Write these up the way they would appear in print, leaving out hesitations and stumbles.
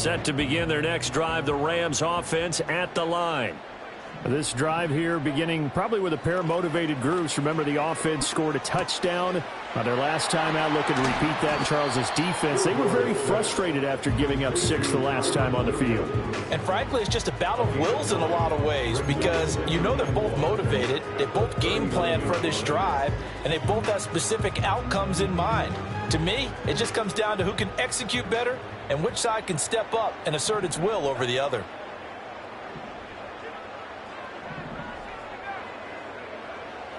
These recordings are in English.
Set to begin their next drive, the Rams offense at the line. This drive here beginning probably with a pair of motivated groups. Remember, the offense scored a touchdown their last time out, looking to repeat that in Charles's defense. They were very frustrated after giving up 6 the last time on the field. And frankly, it's just a battle of wills in a lot of ways because you know they're both motivated. They both game plan for this drive, and they both have specific outcomes in mind. To me, it just comes down to who can execute better and which side can step up and assert its will over the other.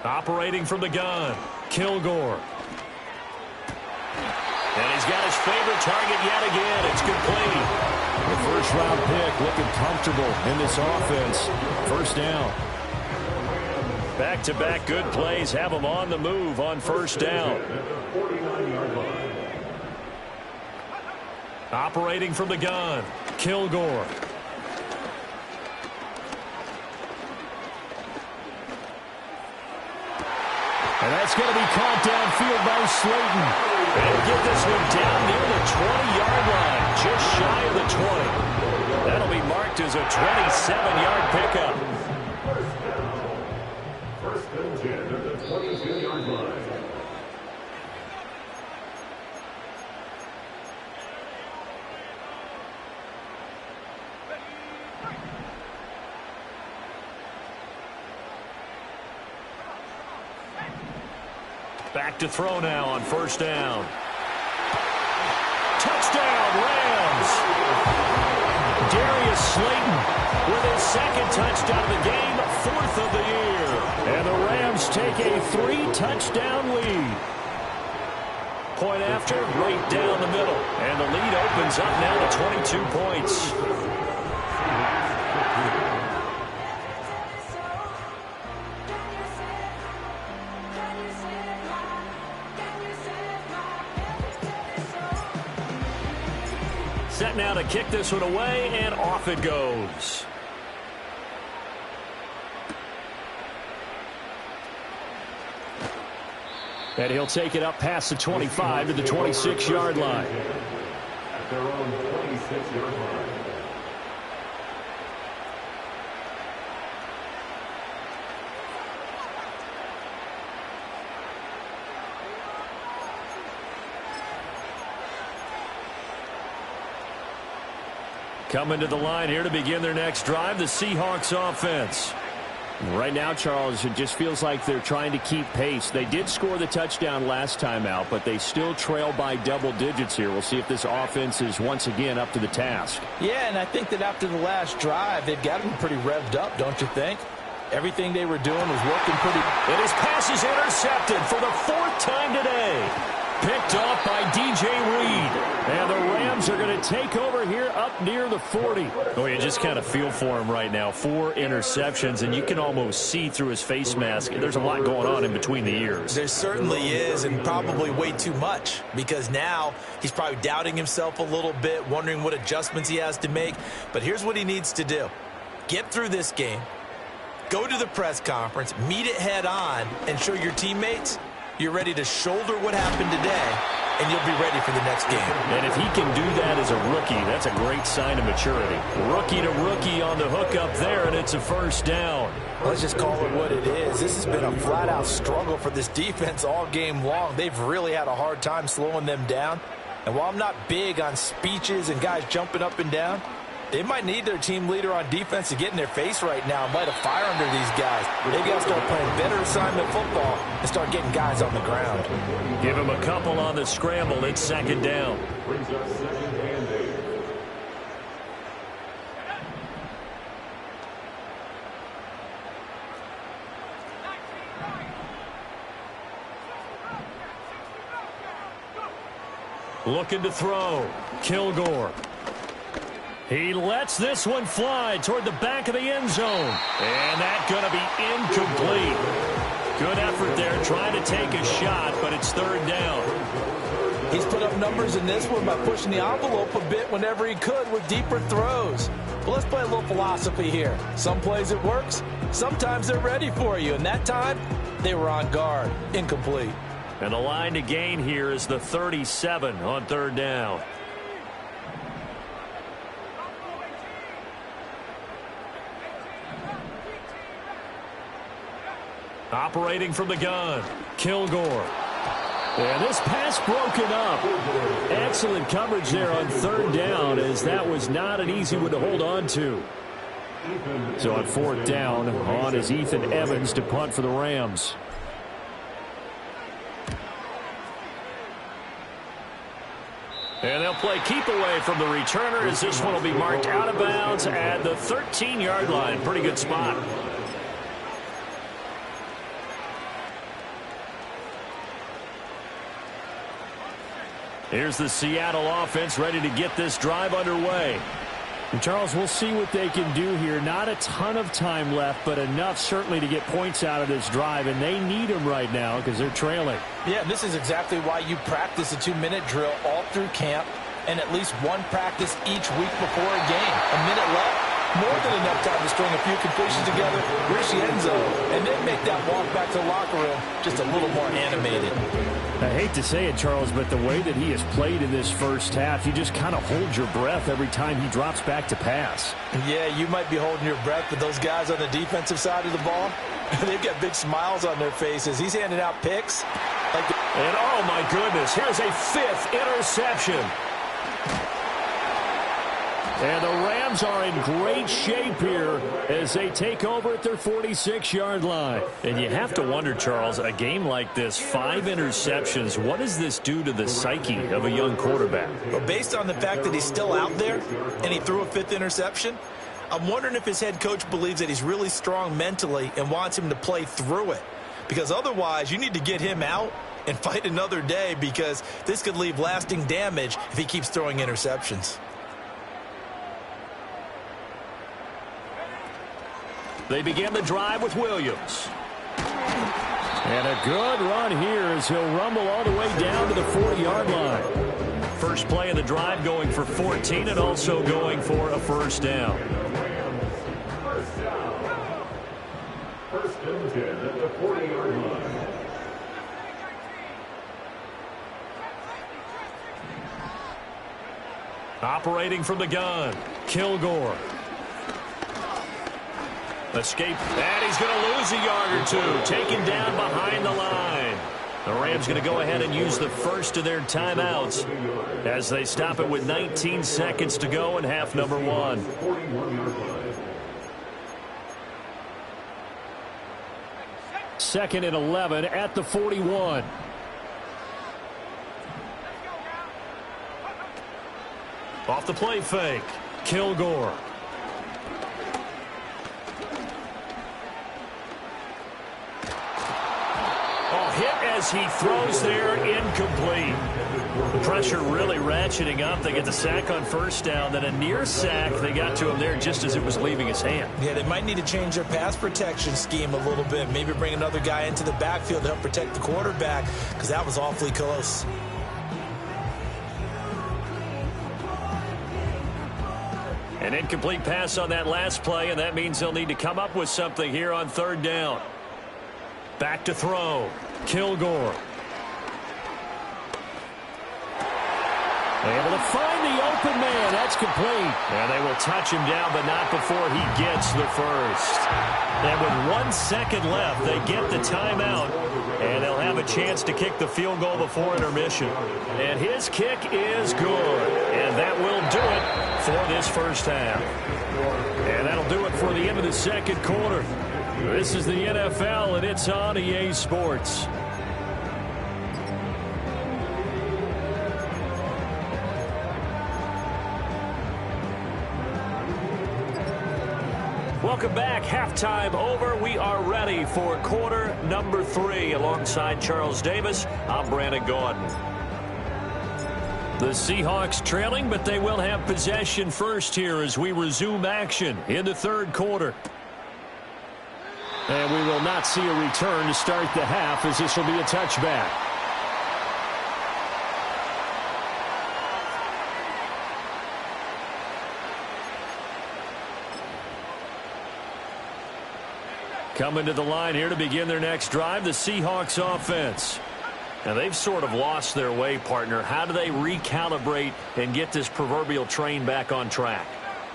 Operating from the gun, Kilgore. And he's got his favorite target yet again. It's complete. The first-round pick looking comfortable in this offense. First down. Back-to-back good plays have him on the move on first down. Operating from the gun, Kilgore. And that's going to be caught downfield by Slayton. And get this one down near the 20-yard line, just shy of the 20. That'll be marked as a 27-yard pickup. First and 10 at the 22-yard line. Back to throw now on first down. Touchdown, Rams! Darius Slayton with his second touchdown of the game, 4th of the year. And the Rams take a 3-touchdown lead. Point after, right down the middle. And the lead opens up now to 22 points. Set now to kick this one away, and off it goes. And he'll take it up past the 25 to the 26-yard line. At their own 26-yard line. Coming to the line here to begin their next drive, the Seahawks offense. Right now, Charles, it just feels like they're trying to keep pace. They did score the touchdown last time out, but they still trail by double digits here. We'll see if this offense is once again up to the task. Yeah, and I think that after the last drive, they've got to be pretty revved up, don't you think? Everything they were doing was working pretty. And his pass is intercepted for the 4th time today. Picked off by DJ Reed. And the Rams are going to take over here up near the 40. Oh, you just kind of feel for him right now. 4 interceptions, and you can almost see through his face mask. There's a lot going on in between the ears. There certainly is, and probably way too much, because now he's probably doubting himself a little bit, wondering what adjustments he has to make. But here's what he needs to do. Get through this game, go to the press conference, meet it head on, and show your teammates you're ready to shoulder what happened today, and you'll be ready for the next game. And if he can do that as a rookie, that's a great sign of maturity. Rookie to rookie on the hook up there, and it's a first down. Let's just call it what it is. This has been a flat-out struggle for this defense all game long. They've really had a hard time slowing them down. And while I'm not big on speeches and guys jumping up and down, they might need their team leader on defense to get in their face right now and light a fire under these guys. They've got to start playing better assignment football and start getting guys on the ground. Give him a couple on the scramble. It's second down. Brings up second and 8. Looking to throw. Kilgore. He lets this one fly toward the back of the end zone. And that's going to be incomplete. Good effort there trying to take a shot, but it's third down. He's put up numbers in this one by pushing the envelope a bit whenever he could with deeper throws. But let's play a little philosophy here. Some plays it works. Sometimes they're ready for you. And that time, they were on guard. Incomplete. And the line to gain here is the 37 on third down. Operating from the gun, Kilgore. And this pass broken up. Excellent coverage there on third down, as that was not an easy one to hold on to. So on fourth down, on is Ethan Evans to punt for the Rams. And they'll play keep away from the returner, as this one will be marked out of bounds at the 13-yard line. Pretty good spot. Here's the Seattle offense ready to get this drive underway. And Charles, we'll see what they can do here. Not a ton of time left, but enough certainly to get points out of this drive, and they need them right now because they're trailing. Yeah, this is exactly why you practice a 2-minute drill all through camp and at least one practice each week before a game. A minute left, more than enough time to string a few completions together, reach the end zone, and then make that walk back to the locker room just a little more animated. I hate to say it, Charles, but the way that he has played in this first half, you just kind of hold your breath every time he drops back to pass. Yeah, you might be holding your breath, but those guys on the defensive side of the ball, they've got big smiles on their faces. He's handing out picks. And oh my goodness, here's a 5th interception. And the Rams are in great shape here as they take over at their 46-yard line. And you have to wonder, Charles, a game like this, 5 interceptions, what does this do to the psyche of a young quarterback? Well, based on the fact that he's still out there and he threw a 5th interception, I'm wondering if his head coach believes that he's really strong mentally and wants him to play through it. Because otherwise, you need to get him out and fight another day, because this could leave lasting damage if he keeps throwing interceptions. They begin the drive with Williams. And a good run here as he'll rumble all the way down to the 40-yard line. First play of the drive going for 14 and also going for a first down. First down. First and 10 at the 40-yard line. Operating from the gun, Kilgore. Escape, and he's going to lose a yard or two. Taken down behind the line. The Rams going to go ahead and use the first of their timeouts as they stop it with 19 seconds to go in half number 1. Second and 11 at the 41. Off the play fake, Kilgore. Hit as he throws there, incomplete. The pressure really ratcheting up. They get the sack on first down, then a near sack. They got to him there just as it was leaving his hand. Yeah, they might need to change their pass protection scheme a little bit. Maybe bring another guy into the backfield to help protect the quarterback, because that was awfully close. An incomplete pass on that last play, and that means they'll need to come up with something here on third down. Back to throw, Kilgore. Able to find the open man. That's complete. And they will touch him down, but not before he gets the first. And with 1 second left, they get the timeout, and they'll have a chance to kick the field goal before intermission. And his kick is good, and that will do it for this first half. And that'll do it for the end of the second quarter. This is the NFL, and it's on EA Sports. Welcome back. Halftime over. We are ready for quarter number 3. Alongside Charles Davis, I'm Brandon Gordon. The Seahawks trailing, but they will have possession first here as we resume action in the third quarter. And we will not see a return to start the half, as this will be a touchback. Coming to the line here to begin their next drive, the Seahawks offense. Now, they've sort of lost their way, partner. How do they recalibrate and get this proverbial train back on track?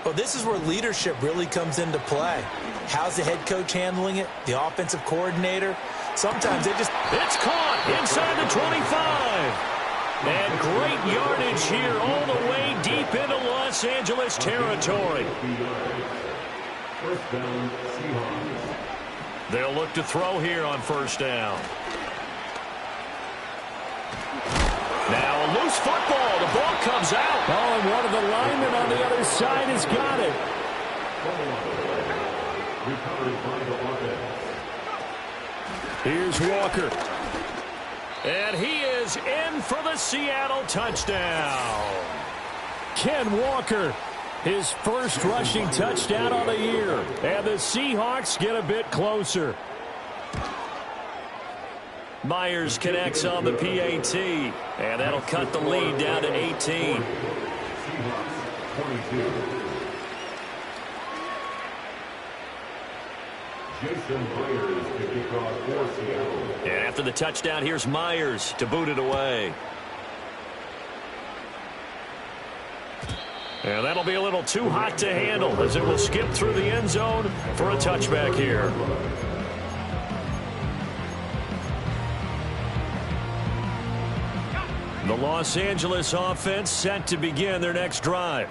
Well, this is where leadership really comes into play. How's the head coach handling it? The offensive coordinator? Sometimes they just... It's caught inside the 25. And great yardage here all the way deep into Los Angeles territory. First down, Seahawks. They'll look to throw here on first down. Now a loose football. The ball comes out. Oh, and one of the linemen on the other side has got it. Recovered by the offense. Here's Walker. And he is in for the Seattle touchdown. Ken Walker, his first rushing touchdown on the year. And the Seahawks get a bit closer. Myers connects on the PAT. And that'll cut the lead down to 18. Seahawks 22. Jason Myers to kick off for Seattle. And after the touchdown, here's Myers to boot it away. And that'll be a little too hot to handle as it will skip through the end zone for a touchback here. The Los Angeles offense set to begin their next drive.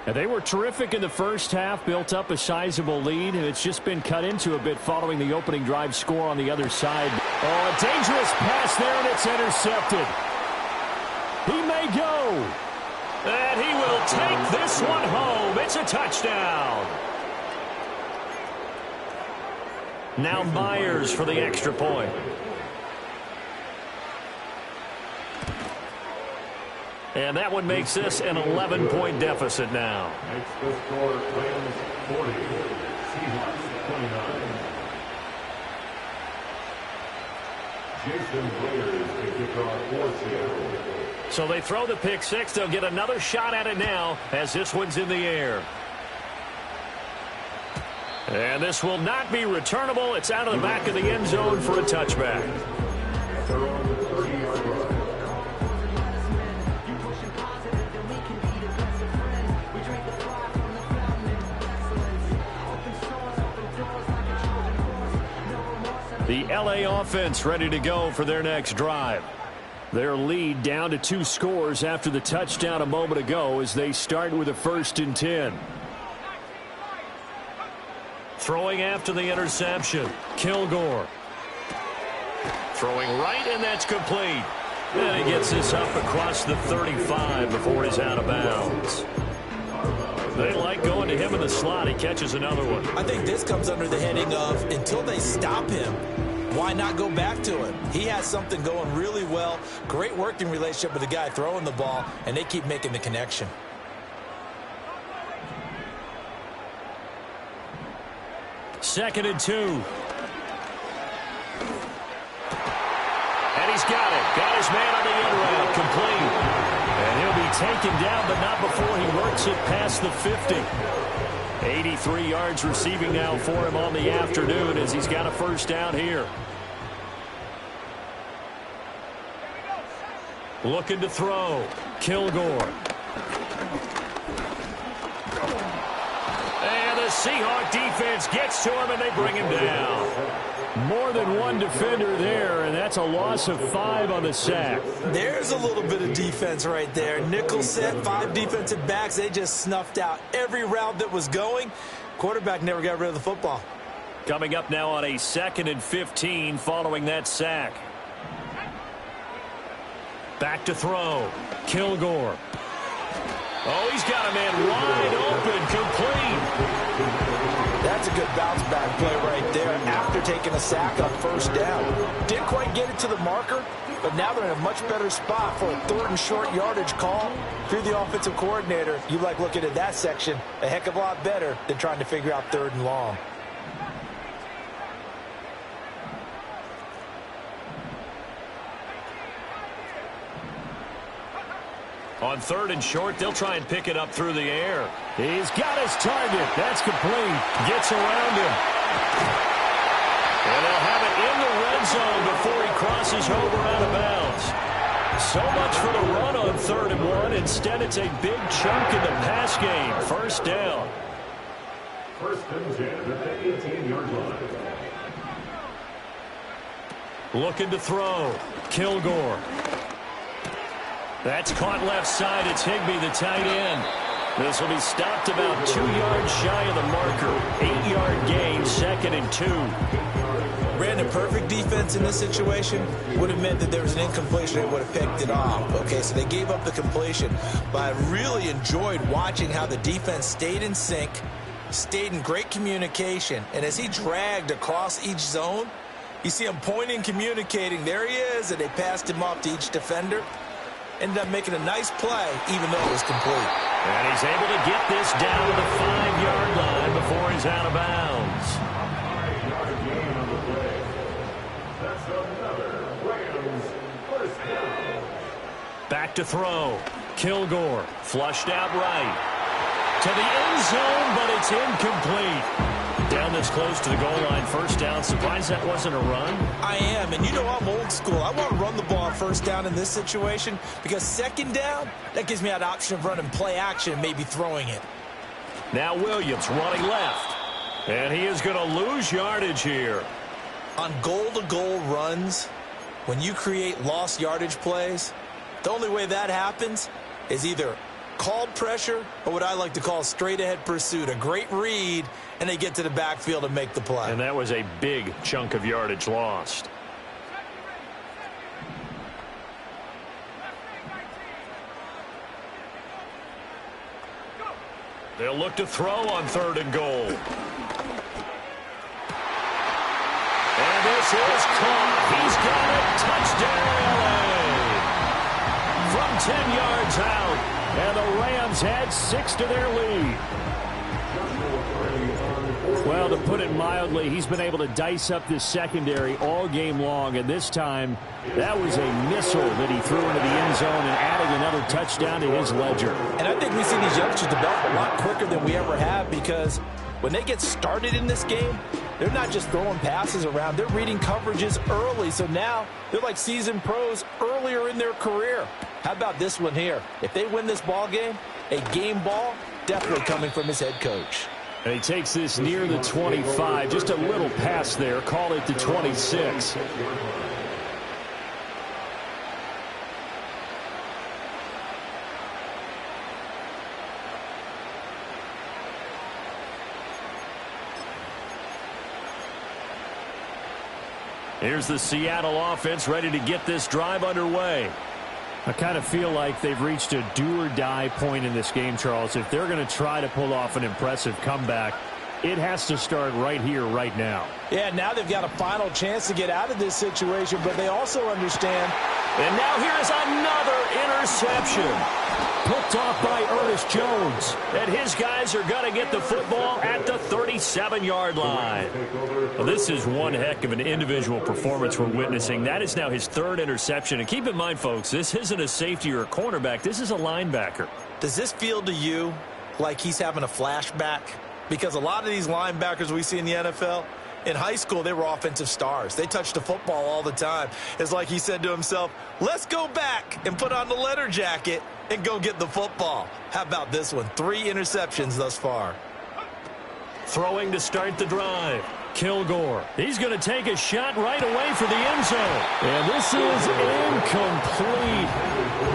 And they were terrific in the first half, built up a sizable lead, and it's just been cut into a bit following the opening drive score on the other side. Oh, a dangerous pass there, and it's intercepted. He may go. And he will take this one home. It's a touchdown. Now Myers for the extra point. And that one makes this an 11-point deficit now. Makes the score Rams 40, Seahawks 29. Jason Myers to kick off for Seattle. So they throw the pick six. They'll get another shot at it now as this one's in the air. And this will not be returnable. It's out of the back of the end zone for a touchback. They're on the 30-yard line. The LA offense ready to go for their next drive. Their lead down to 2 scores after the touchdown a moment ago as they start with a 1st and 10. Throwing after the interception, Kilgore. Throwing right, and that's complete. And he gets this up across the 35 before he's out of bounds. They like going to him in the slot. He catches another one. I think this comes under the heading of until they stop him, why not go back to him? He has something going really well. Great working relationship with the guy throwing the ball, and they keep making the connection. Second and 2. And he's got it. Got his man on the end route. Complete. And he'll be taken down, but not before he works it past the 50. 83 yards receiving now for him on the afternoon as he's got a first down here. Looking to throw. Kilgore. And the Seahawk defense gets to him, and they bring him down. More than one defender there, and that's a loss of 5 on the sack. There's a little bit of defense right there. Nickel set, 5 defensive backs. They just snuffed out every route that was going. Quarterback never got rid of the football. Coming up now on a 2nd and 15 following that sack. Back to throw. Kilgore. Oh, he's got a man wide open, complete. That's a good bounce-back play right there after taking a sack on first down. Didn't quite get it to the marker, but now they're in a much better spot for a 3rd and short yardage call. If you're the offensive coordinator, you like looking at that section a heck of a lot better than trying to figure out 3rd and long. On 3rd and short, they'll try and pick it up through the air. He's got his target. That's complete. Gets around him. And they'll have it in the red zone before he crosses over out of bounds. So much for the run on 3rd and 1. Instead, it's a big chunk in the pass game. First down. 1st and 10 at the 18-yard line. Looking to throw. Kilgore. That's caught left side. It's Higbee, the tight end. This will be stopped about 2 yards shy of the marker. 8-yard gain, 2nd and 2. Brandon, perfect defense in this situation would have meant that there was an incompletion. They would have picked it off. Okay, so they gave up the completion. But I really enjoyed watching how the defense stayed in sync, stayed in great communication. And as he dragged across each zone, you see him pointing, communicating. There he is, and they passed him off to each defender. Ended up making a nice play, even though it was complete. And he's able to get this down to the 5-yard line before he's out of bounds. 5-yard gain on the play. That's another Rams 1st down. Back to throw. Kilgore flushed out right. To the end zone, but it's incomplete. Down this close to the goal line, 1st down. Surprised that wasn't a run? I am, and you know I'm old school. I want to run the ball on 1st down in this situation because 2nd down, that gives me that option of running play action and maybe throwing it. Now Williams running left. And he is going to lose yardage here. On goal-to-goal runs, when you create lost yardage plays, the only way that happens is either called pressure or what I like to call straight-ahead pursuit. A great read, and they get to the backfield and make the play. And that was a big chunk of yardage lost. They'll look to throw on 3rd and goal. And this is caught. He's got it. Touchdown, LA. From 10 yards out. And the Rams had 6 to their lead. Well, to put it mildly, he's been able to dice up this secondary all game long. And this time, that was a missile that he threw into the end zone and adding another touchdown to his ledger. And I think we see these youngsters develop a lot quicker than we ever have because when they get started in this game, they're not just throwing passes around. They're reading coverages early. So now they're like seasoned pros earlier in their career. How about this one here? If they win this ball game, a game ball, definitely coming from his head coach. And he takes this near the 25. Just a little pass there. Call it the 26. Here's the Seattle offense ready to get this drive underway. I kind of feel like they've reached a do-or-die point in this game, Charles. If they're going to try to pull off an impressive comeback, it has to start right here, right now. Yeah, now they've got a final chance to get out of this situation, but they also understand. And now here's another interception. Picked off by Ernest Jones. And his guys are going to get the football at the 37-yard line. Well, this is one heck of an individual performance we're witnessing. That is now his 3rd interception. And keep in mind, folks, this isn't a safety or a cornerback. This is a linebacker. Does this feel to you like he's having a flashback? Because a lot of these linebackers we see in the NFL, in high school, they were offensive stars. They touched the football all the time. It's like he said to himself, let's go back and put on the leather jacket and go get the football. How about this one? 3 interceptions thus far. Throwing to start the drive. Kilgore. He's going to take a shot right away for the end zone. And this is incomplete.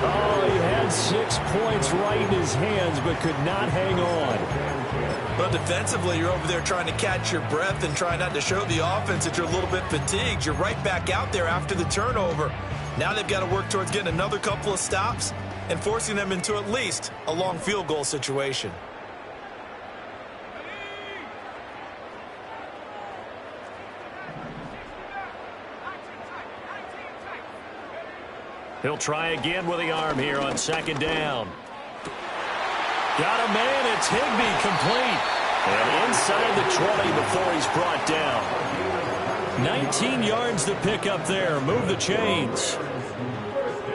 Oh, he had 6 points right in his hands but could not hang on. But defensively, you're over there trying to catch your breath and try not to show the offense that you're a little bit fatigued. You're right back out there after the turnover. Now they've got to work towards getting another couple of stops and forcing them into at least a long field goal situation. He'll try again with the arm here on 2nd down. Got a man. It's Higbee, complete. And inside the 20 before he's brought down. 19 yards to pick up there. Move the chains.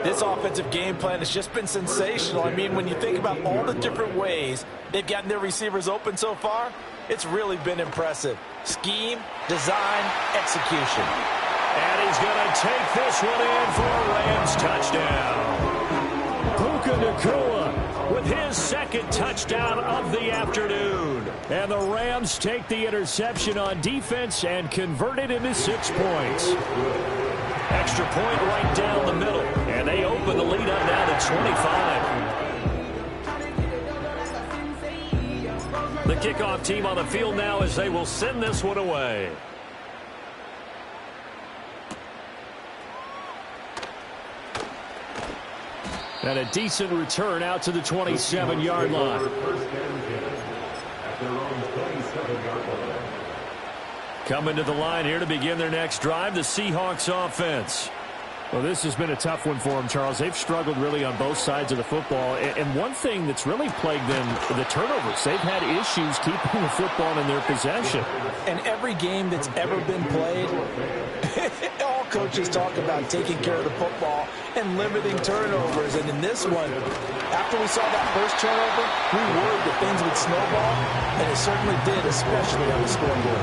This offensive game plan has just been sensational. I mean, when you think about all the different ways they've gotten their receivers open so far, it's really been impressive. Scheme, design, execution. And he's going to take this one in for a Rams touchdown. Puka Nacua with his second touchdown of the afternoon. And the Rams take the interception on defense and convert it into 6 points. Extra point right down the middle. And they open the lead up now to 25. The kickoff team on the field now as they will send this one away. And a decent return out to the 27-yard line. Coming to the line here to begin their next drive, the Seahawks offense. Well, this has been a tough one for them, Charles. They've struggled really on both sides of the football. And one thing that's really plagued them, the turnovers. They've had issues keeping the football in their possession. And every game that's ever been played, all coaches talk about taking care of the football and limiting turnovers. And in this one, after we saw that first turnover, we worried that things would snowball, and it certainly did, especially on the scoreboard.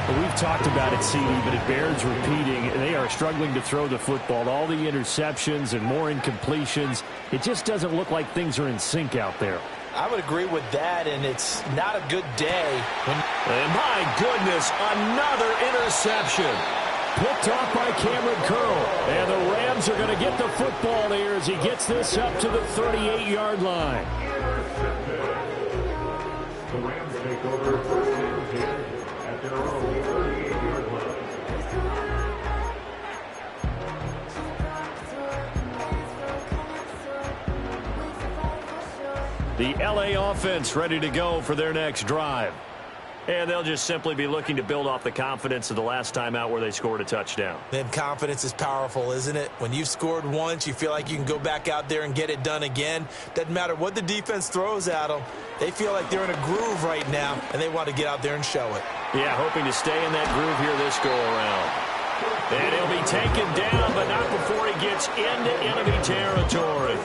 Well, we've talked about it, CD, but it bears repeating. They are struggling to throw the football. All the interceptions and more incompletions. It just doesn't look like things are in sync out there. I would agree with that, and it's not a good day. And my goodness, another interception. Picked off by Cameron Curl. And the Rams are going to get the football here as he gets this up to the 38-yard line. The Rams take over first and 10 at their own 38-yard line. The LA offense ready to go for their next drive. And they'll just simply be looking to build off the confidence of the last time out where they scored a touchdown. Then confidence is powerful, isn't it? When you've scored once, you feel like you can go back out there and get it done again. Doesn't matter what the defense throws at them. They feel like they're in a groove right now, and they want to get out there and show it. Yeah, hoping to stay in that groove here this go-around. And he'll be taken down, but not before he gets into enemy territory.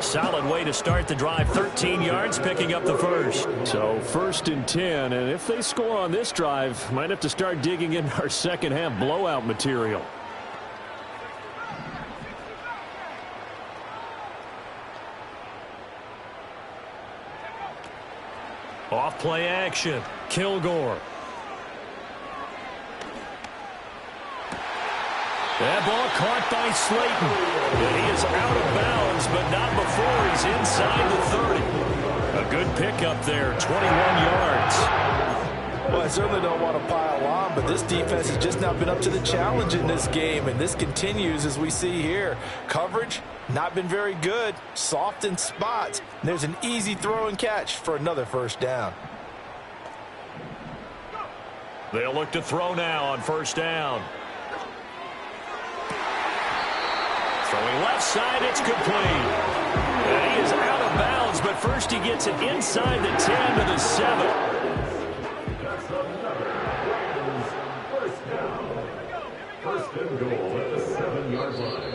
Solid way to start the drive. 13 yards, picking up the first. So 1st and 10, and if they score on this drive, might have to start digging in our second half blowout material. Off play action. Kilgore. That ball caught by Slayton. And he is out of bounds, but not before he's inside the 30. A good pickup there, 21 yards. Well, I certainly don't want to pile on, but this defense has just not been up to the challenge in this game, and this continues as we see here. Coverage, not been very good, soft in spots. And there's an easy throw and catch for another first down. They'll look to throw now on first down. Throwing left side, it's complete. And he is out of bounds, but first he gets it inside the 10 to the 7. That's another Rams first down. First and goal at the 7-yard line.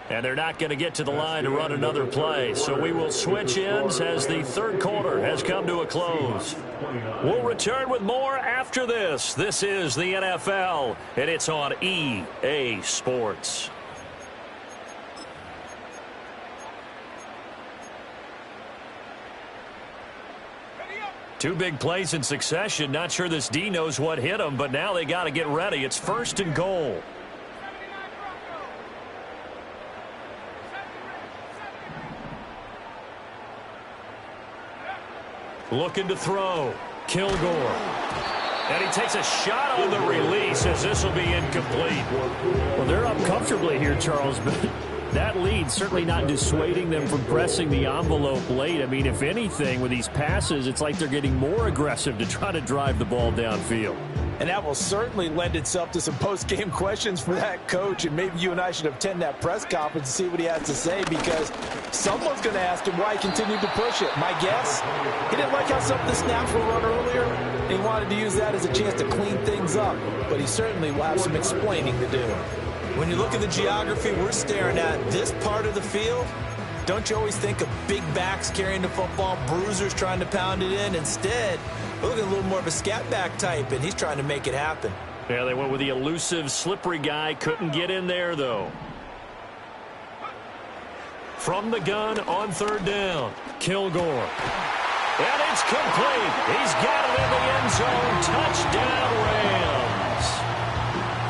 And they're not going to get to the line to run another play. So we will switch ends as the third quarter has come to a close. We'll return with more after this. This is the NFL, and it's on EA Sports. Two big plays in succession. Not sure this D knows what hit him, but now they got to get ready. It's first and goal. Looking to throw. Kilgore. And he takes a shot on the release as this will be incomplete. Well, they're up comfortably here, Charles, but that lead certainly not dissuading them from pressing the envelope late. I mean, if anything, with these passes, it's like they're getting more aggressive to try to drive the ball downfield. And that will certainly lend itself to some post-game questions for that coach, and maybe you and I should attend that press conference and see what he has to say, because someone's going to ask him why he continued to push it. My guess, he didn't like how some of the snaps were run earlier, and he wanted to use that as a chance to clean things up, but he certainly will have some explaining to do. When you look at the geography we're staring at, this part of the field, don't you always think of big backs carrying the football, bruisers trying to pound it in? Instead, we're looking at a little more of a scat back type, and he's trying to make it happen. Yeah, they went with the elusive, slippery guy. Couldn't get in there, though. From the gun on third down, Kilgore. And it's complete. He's got it in the end zone. Touchdown, Rams.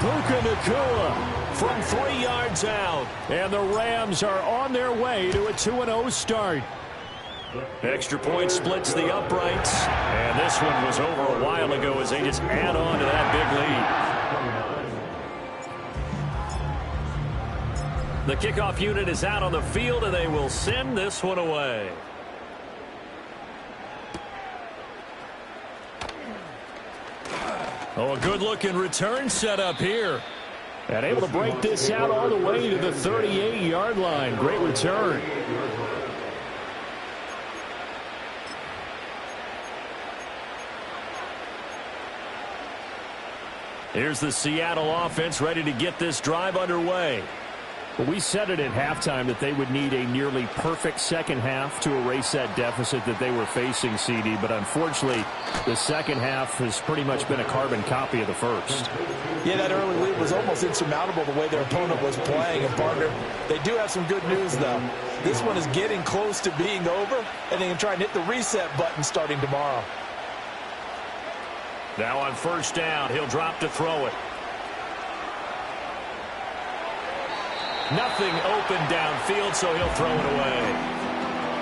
Puka Nacua from 3 yards out. And the Rams are on their way to a 2-0 start. Extra point splits the uprights. And this one was over a while ago as they just add on to that big lead. The kickoff unit is out on the field, and they will send this one away. Oh, a good-looking return set up here. And able to break this out all the way to the 38-yard line. Great return. Here's the Seattle offense ready to get this drive underway. Well, we said it at halftime that they would need a nearly perfect second half to erase that deficit that they were facing, CD. But unfortunately, the second half has pretty much been a carbon copy of the first. Yeah, that early lead was almost insurmountable the way their opponent was playing. And, partner, they do have some good news, though. This one is getting close to being over, and they can try and hit the reset button starting tomorrow. Now on first down, he'll drop to throw it. Nothing open downfield, so he'll throw it away.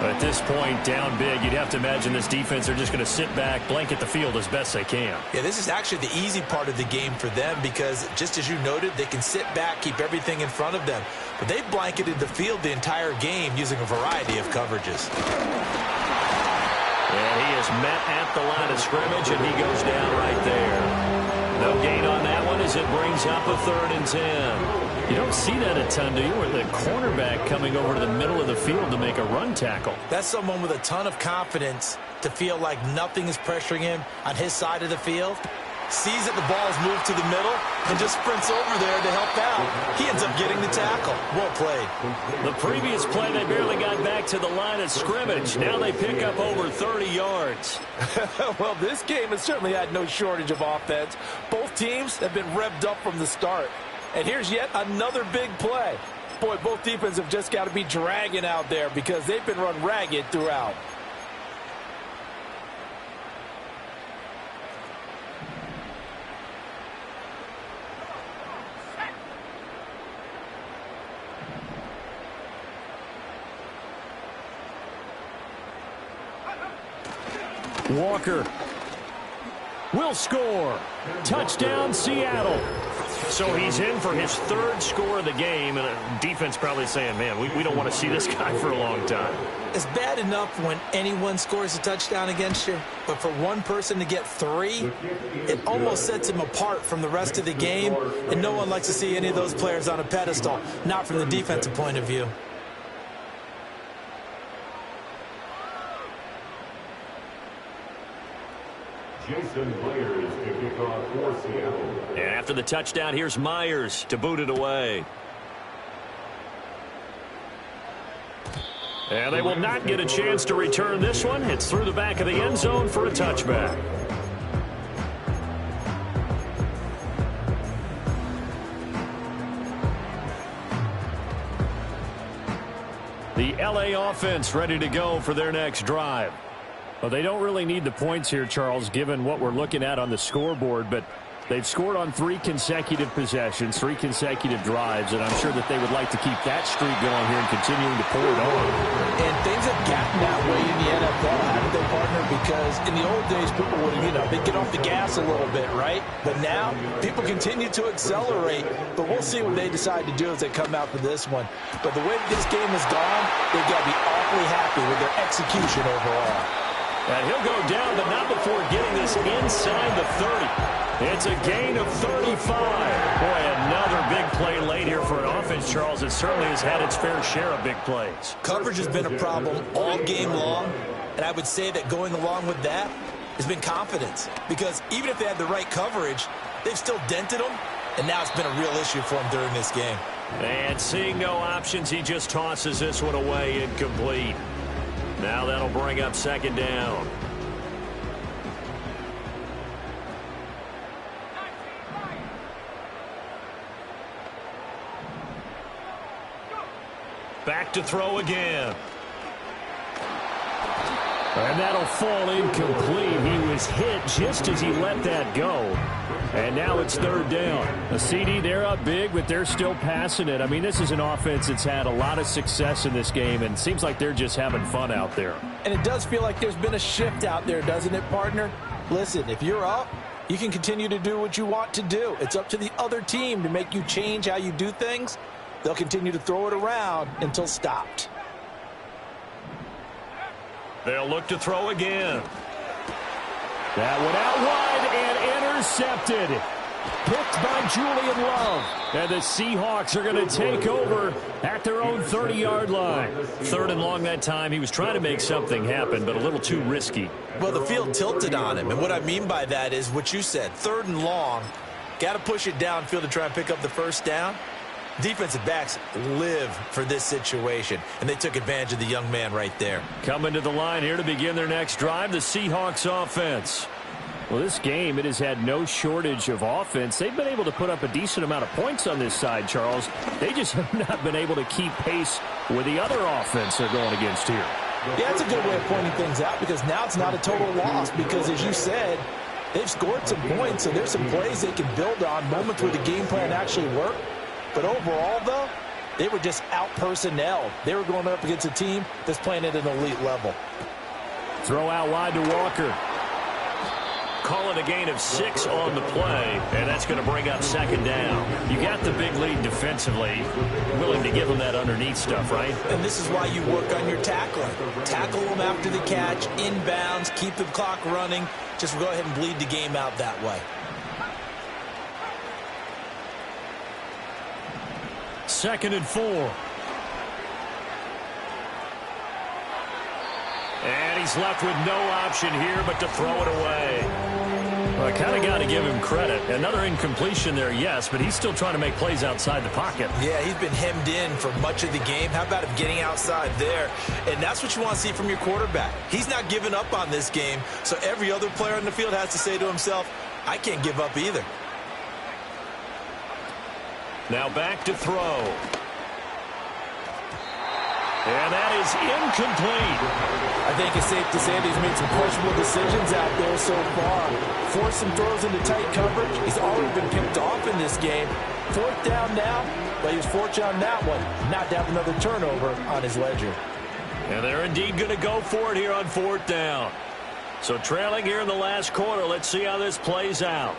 At this point, down big, you'd have to imagine this defense are just going to sit back, blanket the field as best they can. Yeah, this is actually the easy part of the game for them because, just as you noted, they can sit back, keep everything in front of them. But they've blanketed the field the entire game using a variety of coverages. And he is met at the line of scrimmage, and he goes down right there. No gain on that one as it brings up a 3rd and 10. You don't see that a ton, do you? Or the cornerback coming over to the middle of the field to make a run tackle. That's someone with a ton of confidence to feel like nothing is pressuring him on his side of the field. Sees that the ball is moved to the middle and just sprints over there to help out. He ends up getting the tackle. Well played. The previous play, they barely got back to the line of scrimmage. Now they pick up over 30 yards. Well, this game has certainly had no shortage of offense. Both teams have been revved up from the start. And here's yet another big play. Boy, both defenses have just got to be dragging out there because they've been run ragged throughout. Walker will score. Touchdown, Seattle. So he's in for his 3rd score of the game, and the defense probably saying, man, we don't want to see this guy for a long time. It's bad enough when anyone scores a touchdown against you, but for one person to get 3, it almost sets him apart from the rest of the game, and no one likes to see any of those players on a pedestal, not from the defensive point of view. Jason Myers to kick off for Seattle. And after the touchdown, here's Myers to boot it away. And they will not get a chance to return this one. It's through the back of the end zone for a touchback. The LA offense ready to go for their next drive. Well, they don't really need the points here, Charles, given what we're looking at on the scoreboard, but they've scored on 3 consecutive possessions, 3 consecutive drives, and I'm sure that they would like to keep that streak going here and continuing to pull it on. And things have gotten that way in the NFL, haven't they, partner? Because in the old days, people would, they'd get off the gas a little bit, right? But now, people continue to accelerate, but we'll see what they decide to do as they come out for this one. But the way this game has gone, they've got to be awfully happy with their execution overall. And he'll go down, but not before getting this inside the 30. It's a gain of 35. Boy, another big play late here for an offense, Charles. It certainly has had its fair share of big plays. Coverage has been a problem all game long, and I would say that going along with that has been confidence. Because even if they had the right coverage, they've still dented them, and now it's been a real issue for them during this game. And seeing no options, he just tosses this one away incomplete. Now that'll bring up 2nd down. Back to throw again. And that'll fall incomplete. He was hit just as he let that go. And now it's third down. A CD, they're up big, but they're still passing it. I mean, this is an offense that's had a lot of success in this game, and it seems like they're just having fun out there. And it does feel like there's been a shift out there, doesn't it, partner? Listen, if you're up, you can continue to do what you want to do. It's up to the other team to make you change how you do things. They'll continue to throw it around until stopped. They'll look to throw again. That one out wide and intercepted. Picked by Julian Love. And the Seahawks are going to take over at their own 30-yard line. Third and long that time. He was trying to make something happen, but a little too risky. Well, the field tilted on him, and what I mean by that is what you said. Third and long, got to push it downfield to try and pick up the first down. Defensive backs live for this situation, and they took advantage of the young man right there. Coming to the line here to begin their next drive, the Seahawks offense. Well, this game, it has had no shortage of offense. They've been able to put up a decent amount of points on this side, Charles. They just have not been able to keep pace with the other offense they're going against here. Yeah, that's a good way of pointing things out, because now it's not a total loss, because as you said, they've scored some points, so there's some plays they can build on, moments where the game plan actually worked. But overall, though, they were just out-personnel. They were going up against a team that's playing at an elite level. Throw out wide to Walker. Call it a gain of 6 on the play, and that's going to bring up second down. You got the big lead defensively, willing to give them that underneath stuff, right? And this is why you work on your tackling. Tackle them after the catch, inbounds, keep the clock running. Just go ahead and bleed the game out that way. Second and 4. And he's left with no option here but to throw it away. Well, I kind of got to give him credit. Another incompletion there, yes, but he's still trying to make plays outside the pocket. Yeah, he's been hemmed in for much of the game. How about him getting outside there? And that's what you want to see from your quarterback. He's not giving up on this game, so every other player on the field has to say to himself, I can't give up either. Now back to throw. And that is incomplete. I think it's safe to say that he's made some questionable decisions out there so far. Forced some throws into tight coverage. He's already been picked off in this game. Fourth down now, but he was fortunate on that one. Not to have another turnover on his ledger. And they're indeed going to go for it here on fourth down. So trailing here in the last quarter. Let's see how this plays out.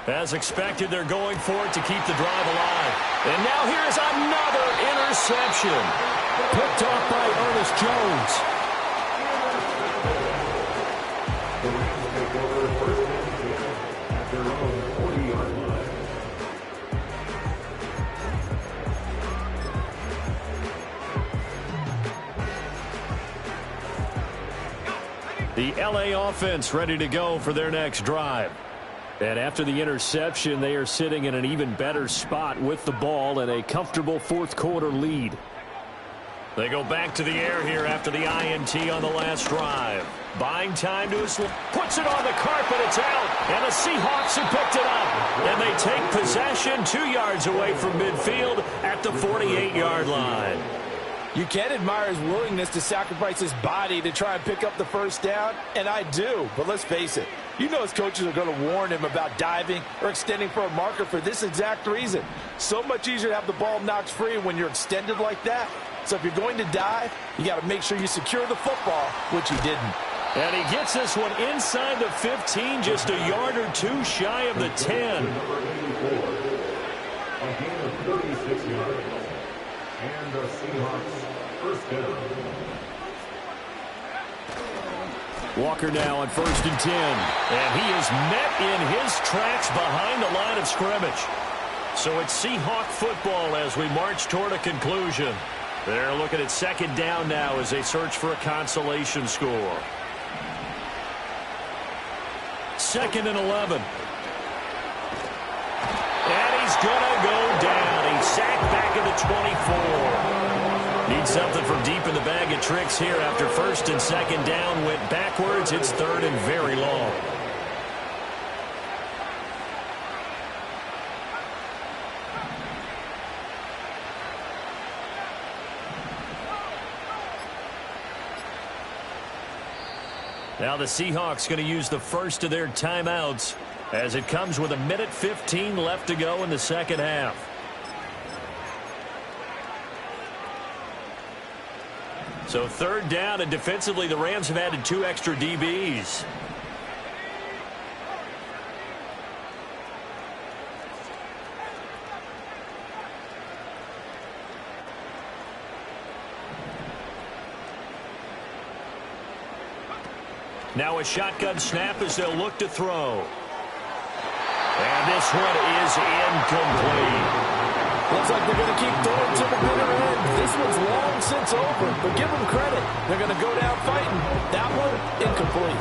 As expected, they're going for it to keep the drive alive. And now here's another interception. Picked off by Ernest Jones. The LA offense ready to go for their next drive. And after the interception, they are sitting in an even better spot with the ball and a comfortable fourth quarter lead. They go back to the air here after the INT on the last drive. Buying time to his puts it on the carpet. It's out. And the Seahawks have picked it up. And they take possession 2 yards away from midfield at the 48-yard line. You can admire his willingness to sacrifice his body to try and pick up the first down, and I do, but let's face it. You know his coaches are going to warn him about diving or extending for a marker for this exact reason. So much easier to have the ball knocked free when you're extended like that. So if you're going to dive, you got to make sure you secure the football, which he didn't. And he gets this one inside the 15, just a yard or two shy of the 10. A gain of 36 yards. And the Seahawks first down. Walker now on 1st and 10. And he is met in his tracks behind the line of scrimmage. So it's Seahawk football as we march toward a conclusion. They're looking at second down now as they search for a consolation score. 2nd and 11. And he's going to go down. He's sacked back at the 24. Need something from deep in the bag of tricks here after first and second down went backwards. It's third and very long. Now the Seahawks going to use the first of their timeouts as it comes with 1:15 left to go in the second half. So third down, and defensively the Rams have added 2 extra DBs. Now a shotgun snap as they'll look to throw. And this one is incomplete. Looks like they're going to keep throwing to the bitter end. This one's long since over, but give them credit. They're going to go down fighting. That one, incomplete.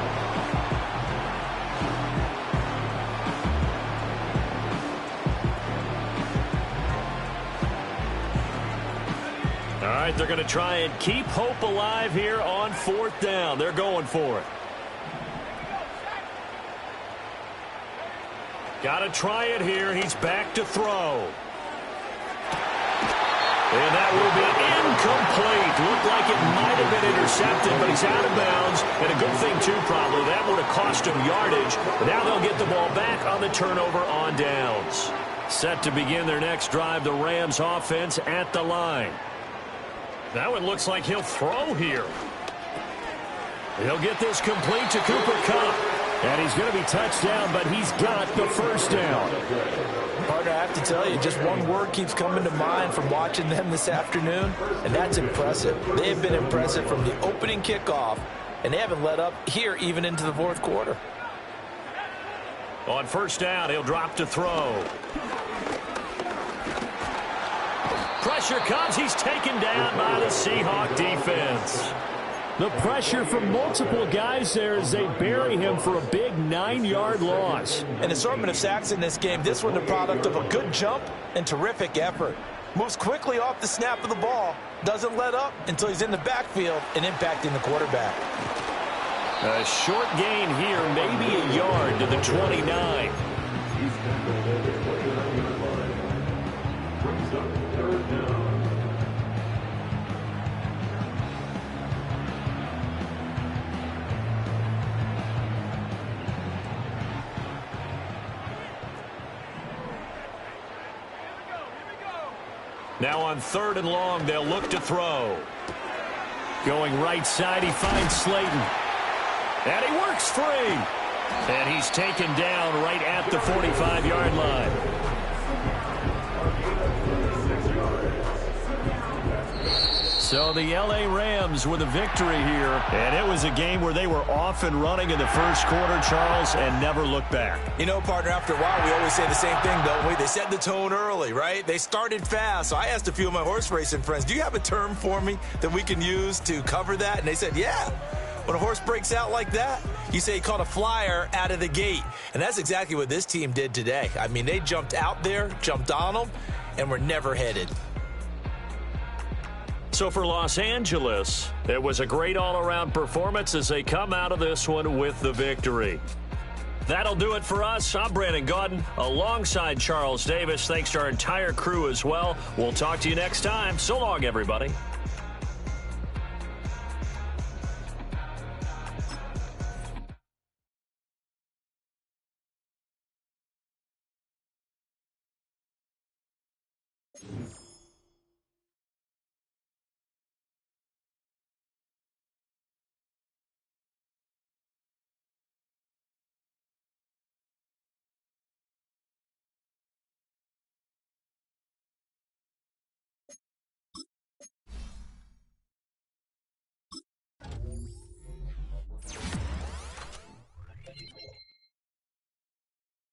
All right, they're going to try and keep hope alive here on fourth down. They're going for it. Got to try it here. He's back to throw. And that will be incomplete. Looked like it might have been intercepted, but he's out of bounds. And a good thing, too, probably. That would have cost him yardage. But now they'll get the ball back on the turnover on downs. Set to begin their next drive, the Rams offense at the line. Now it looks like he'll throw here. He'll get this complete to Cooper Kupp. And he's going to be touched down, but he's got the first down. Partner, I have to tell you, just one word keeps coming to mind from watching them this afternoon, and that's impressive. They have been impressive from the opening kickoff, and they haven't let up here even into the fourth quarter. On first down, he'll drop to throw. Pressure comes. He's taken down by the Seahawk defense. The pressure from multiple guys there as they bury him for a big 9-yard loss. An assortment of sacks in this game. This one the product of a good jump and terrific effort. Moves quickly off the snap of the ball. Doesn't let up until he's in the backfield and impacting the quarterback. A short gain here, maybe a yard to the 29. Now on third and long, they'll look to throw. Going right side, he finds Slayton. And he works free. And he's taken down right at the 45-yard line. So the L.A. Rams with a victory here. And it was a game where they were off and running in the first quarter, Charles, and never looked back. You know, partner, after a while, we always say the same thing, don't we? They set the tone early, right? They started fast. So I asked a few of my horse racing friends, do you have a term for me that we can use to cover that? And they said, yeah. When a horse breaks out like that, you say he caught a flyer out of the gate. And that's exactly what this team did today. I mean, they jumped out there, jumped on them, and were never headed. So for Los Angeles, it was a great all-around performance as they come out of this one with the victory. That'll do it for us. I'm Brandon Gaudin alongside Charles Davis. Thanks to our entire crew as well. We'll talk to you next time. So long, everybody.